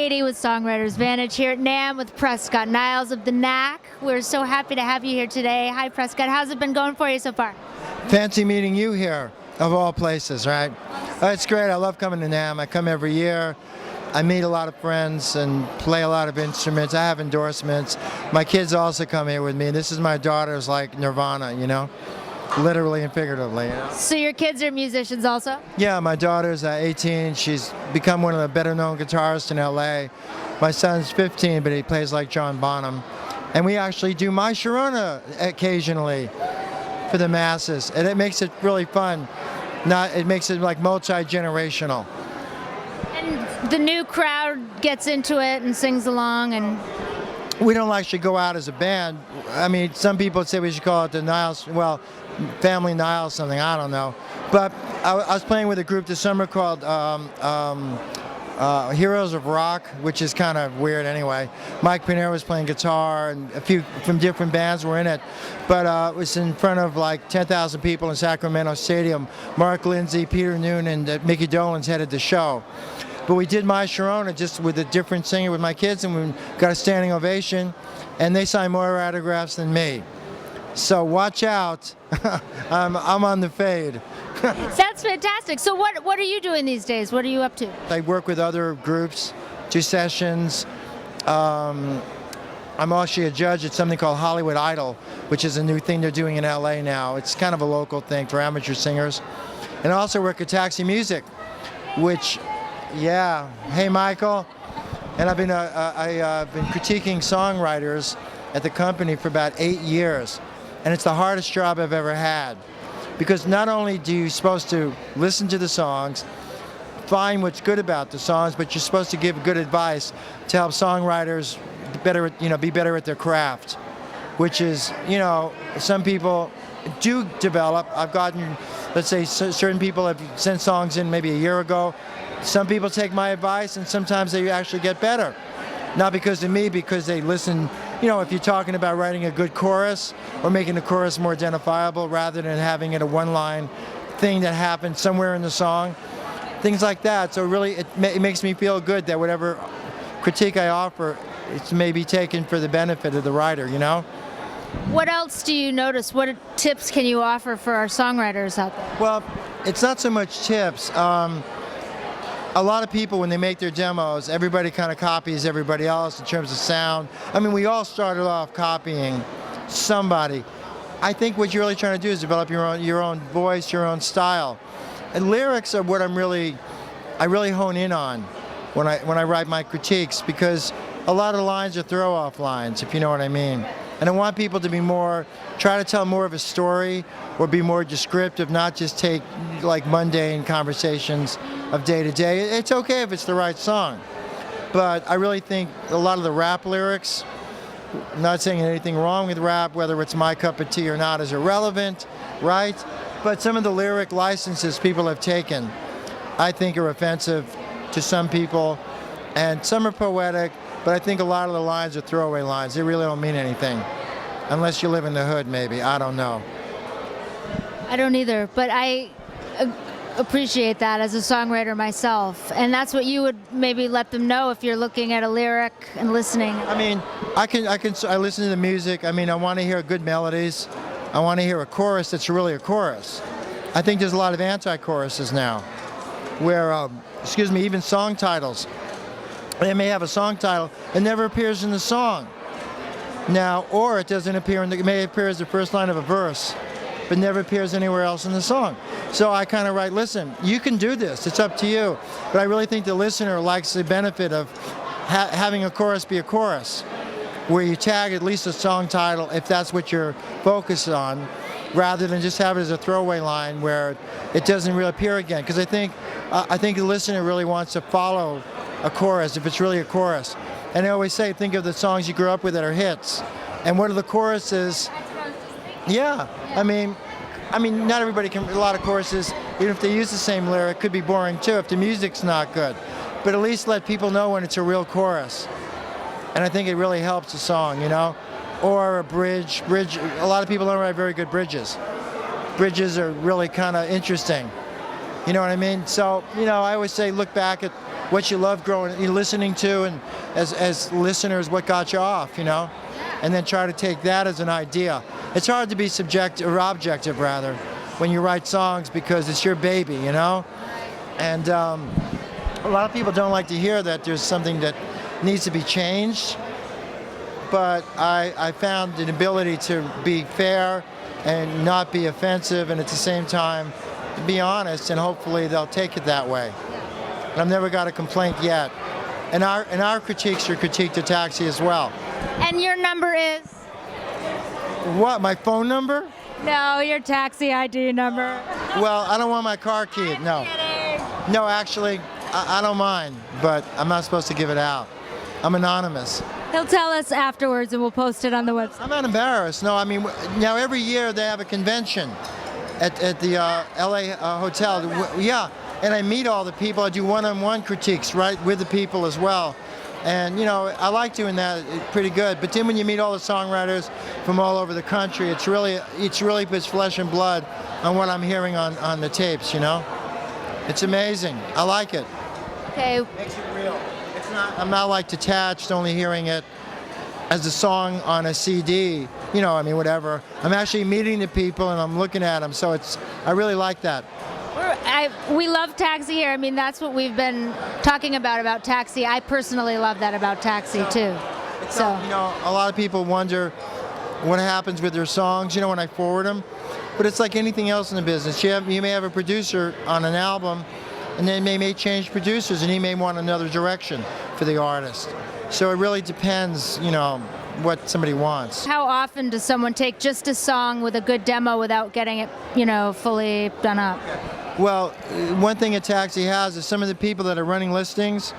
Katie with Songwriters Vantage here at NAMM with Prescott Niles of the Knack. We're so happy to have you here today. Hi, Prescott. How's it been going for you so far? Fancy meeting you here, of all places, right? It's great. I love coming to NAMM. I come every year. I meet a lot of friends and play a lot of instruments. I have endorsements. My kids also come here with me. This is my daughter's like Nirvana, you know? Literally and figuratively. You know? So your kids are musicians also? Yeah, my daughter's 18. She's become one of the better known guitarists in LA. My son's 15, but he plays like John Bonham. And we actually do my Sharona occasionally for the masses. And it makes it really fun. It makes it like multi-generational. And the new crowd gets into it and sings along, and we don't actually go out as a band. I mean, some people say we should call it the Niles, well, Family Niles something, I don't know. But I was playing with a group this summer called Heroes of Rock, which is kind of weird anyway. Mike Pinero was playing guitar, and a few from different bands were in it. But it was in front of like 10,000 people in Sacramento Stadium. Mark Lindsay, Peter Noonan, and Mickey Dolenz headed the show. But we did my Sharona just with a different singer with my kids, and we got a standing ovation, and they signed more autographs than me. So watch out. I'm on the fade. That's fantastic. So what are you doing these days? What are you up to? I work with other groups, do sessions. I'm actually a judge at something called Hollywood Idol, which is a new thing they're doing in LA now. It's kind of a local thing for amateur singers. And I also work at Taxi Music, which, yeah, hey Michael. And I've been critiquing songwriters at the company for about 8 years. And it's the hardest job I've ever had. Because not only do you supposed to listen to the songs, find what's good about the songs, but you're supposed to give good advice to help songwriters be better at their craft. Which is, some people do develop. I've gotten, let's say, certain people have sent songs in maybe a year ago. Some people take my advice, and sometimes they actually get better. Not because of me, because they listen. If you're talking about writing a good chorus or making the chorus more identifiable rather than having it a one-line thing that happens somewhere in the song, things like that. So really, it makes me feel good that whatever critique I offer, it's maybe taken for the benefit of the writer, What else do you notice? What tips can you offer for our songwriters out there? Well, it's not so much tips. A lot of people, when they make their demos, everybody kind of copies everybody else in terms of sound. I mean, we all started off copying somebody. I think what you're really trying to do is develop your own voice, your own style. And lyrics are what I really hone in on when I write my critiques, because a lot of the lines are throw-off lines, if you know what I mean. And I want people to try to tell more of a story or be more descriptive, not just take like mundane conversations of day to day. It's okay if it's the right song. But I really think a lot of the rap lyrics, I'm not saying anything wrong with rap, whether it's my cup of tea or not is irrelevant, right? But some of the lyric licenses people have taken, I think are offensive to some people, and some are poetic. But I think a lot of the lines are throwaway lines. They really don't mean anything. Unless you live in the hood, maybe. I don't know. I don't either, but I appreciate that as a songwriter myself. And that's what you would maybe let them know if you're looking at a lyric and listening. I mean, I listen to the music. I mean, I want to hear good melodies. I want to hear a chorus that's really a chorus. I think there's a lot of anti-choruses now where, even song titles. They may have a song title, it never appears in the song. Now, or it doesn't appear it may appear as the first line of a verse, but never appears anywhere else in the song. So I kind of write, listen, you can do this, it's up to you. But I really think the listener likes the benefit of having a chorus be a chorus, where you tag at least a song title if that's what you're focused on, rather than just have it as a throwaway line where it doesn't really appear again. Because I think the listener really wants to follow a chorus, if it's really a chorus. And I always say, think of the songs you grew up with that are hits. And what are the choruses? Yeah, I mean, not everybody can, a lot of choruses, even if they use the same lyric, could be boring too if the music's not good. But at least let people know when it's a real chorus. And I think it really helps a song, Or a bridge, a lot of people don't write very good bridges. Bridges are really kind of interesting. You know what I mean? So, I always say look back at what you love you're listening to, and as listeners, what got you off, and then try to take that as an idea. It's hard to be subjective or objective rather when you write songs because it's your baby, and a lot of people don't like to hear that there's something that needs to be changed, but I found an ability to be fair and not be offensive, and at the same time be honest, and hopefully they'll take it that way. And I've never got a complaint yet. And our critiques are critique to Taxi as well. And your number is? What, my phone number? No, your Taxi ID number. Well, I don't want my car key. No. Kidding. No, actually, I don't mind, but I'm not supposed to give it out. I'm anonymous. He'll tell us afterwards and we'll post it on the website. I'm not embarrassed. No, I mean, now every year they have a convention at the LA hotel. Yeah, and I meet all the people. I do one-on-one critiques, right, with the people as well. And, I like doing that. It's pretty good. But then when you meet all the songwriters from all over the country, it's really puts flesh and blood on what I'm hearing on the tapes, It's amazing. I like it. Okay. It makes it real. I'm not like detached, only hearing it as a song on a CD, whatever. I'm actually meeting the people and I'm looking at them, so I really like that. We love Taxi here. I mean, that's what we've been talking about Taxi. I personally love that about Taxi too. So a lot of people wonder what happens with their songs, when I forward them. But it's like anything else in the business. You may have a producer on an album, and then they may change producers, and he may want another direction for the artist. So it really depends, what somebody wants. How often does someone take just a song with a good demo without getting it, fully done up? Well, one thing a Taxi has is some of the people that are running listings,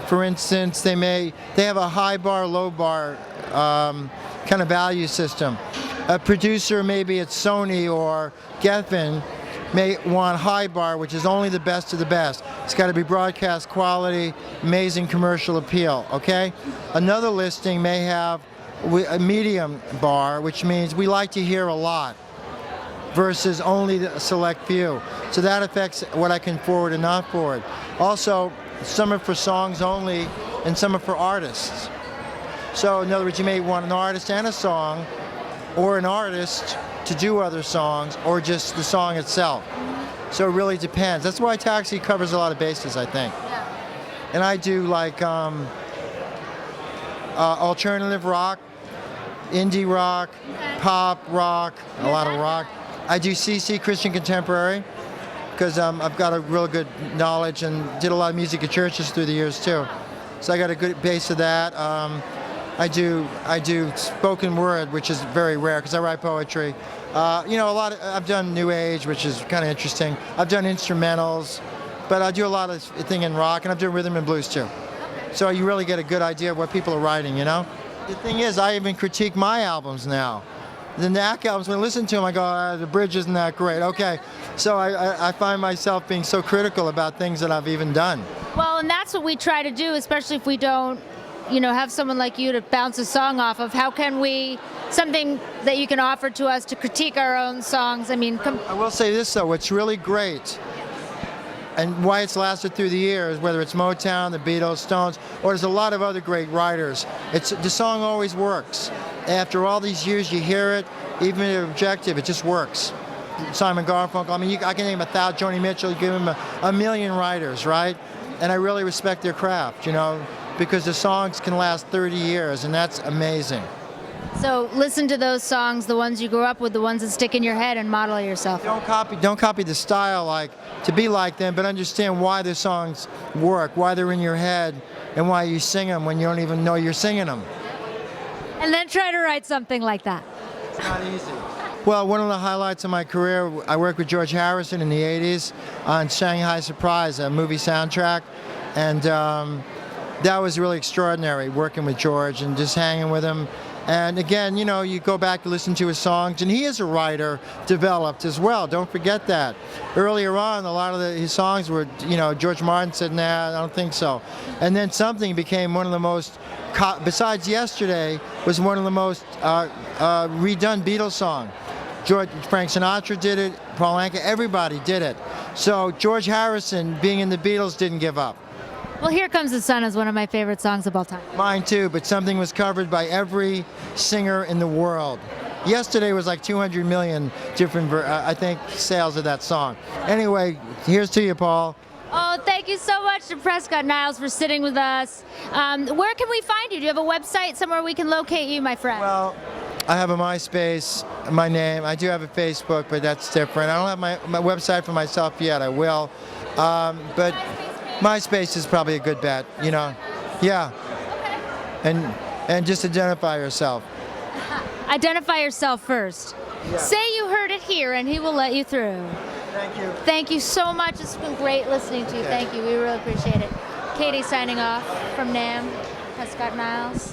for instance, they have a high bar, low bar kind of value system. A producer, maybe at Sony or Geffen, may want high bar, which is only the best of the best. It's got to be broadcast quality, amazing commercial appeal, okay? Another listing may have a medium bar, which means we like to hear a lot versus only a select few. So that affects what I can forward and not forward. Also, some are for songs only and some are for artists. So in other words, you may want an artist and a song, or an artist to do other songs, or just the song itself. So it really depends. That's why Taxi covers a lot of bases, I think. Yeah. And I do like alternative rock, indie rock, pop rock, a lot of rock. I do CC, Christian Contemporary, because I've got a real good knowledge and did a lot of music at churches through the years too. So I got a good base of that. I do spoken word, which is very rare because I write poetry. I've done New Age, which is kind of interesting. I've done instrumentals, but I do a lot of thing in rock, and I've done rhythm and blues too. So you really get a good idea of what people are writing, The thing is, I even critique my albums now. The Knack albums, when I listen to them, I go, the bridge isn't that great. Okay, so I find myself being so critical about things that I've even done. Well, and that's what we try to do, especially if we don't have someone like you to bounce a song off of. How can something that you can offer to us to critique our own songs? I mean, I will say this though, what's really great, and why it's lasted through the years, whether it's Motown, the Beatles, Stones, or there's a lot of other great writers, the song always works. After all these years, you hear it, even if it's objective, it just works. Simon Garfunkel, I can name 1,000, Joni Mitchell, you give him a million writers, right? And I really respect their craft, because the songs can last 30 years, and that's amazing. So listen to those songs, the ones you grew up with, the ones that stick in your head, and model yourself. Don't copy the style to be like them, but understand why the songs work, why they're in your head, and why you sing them when you don't even know you're singing them. And then try to write something like that. It's not easy. Well, one of the highlights of my career, I worked with George Harrison in the 80s on Shanghai Surprise, a movie soundtrack, and that was really extraordinary, working with George and just hanging with him. And again, you go back to listen to his songs, and he is a writer developed as well. Don't forget that. Earlier on, a lot of his songs were, George Martin said, nah, I don't think so. And then Something became one of the most, besides Yesterday, was one of the most redone Beatles songs. Frank Sinatra did it, Paul Anka, everybody did it. So George Harrison, being in the Beatles, didn't give up. Well, Here Comes the Sun is one of my favorite songs of all time. Mine too, but something was covered by every singer in the world. Yesterday was like 200 million different, I think, sales of that song. Anyway, here's to you, Paul. Oh, thank you so much to Prescott Niles for sitting with us. Where can we find you? Do you have a website somewhere we can locate you, my friend? Well, I have a MySpace, my name. I do have a Facebook, but that's different. I don't have my website for myself yet. I will. But MySpace is probably a good bet, you know. Yeah. Okay. And just identify yourself. Identify yourself first. Yeah. Say you heard it here, and he will let you through. Thank you. Thank you so much. It's been great listening to you. Okay. Thank you. We really appreciate it. Katie signing off from NAMM, Prescott Niles.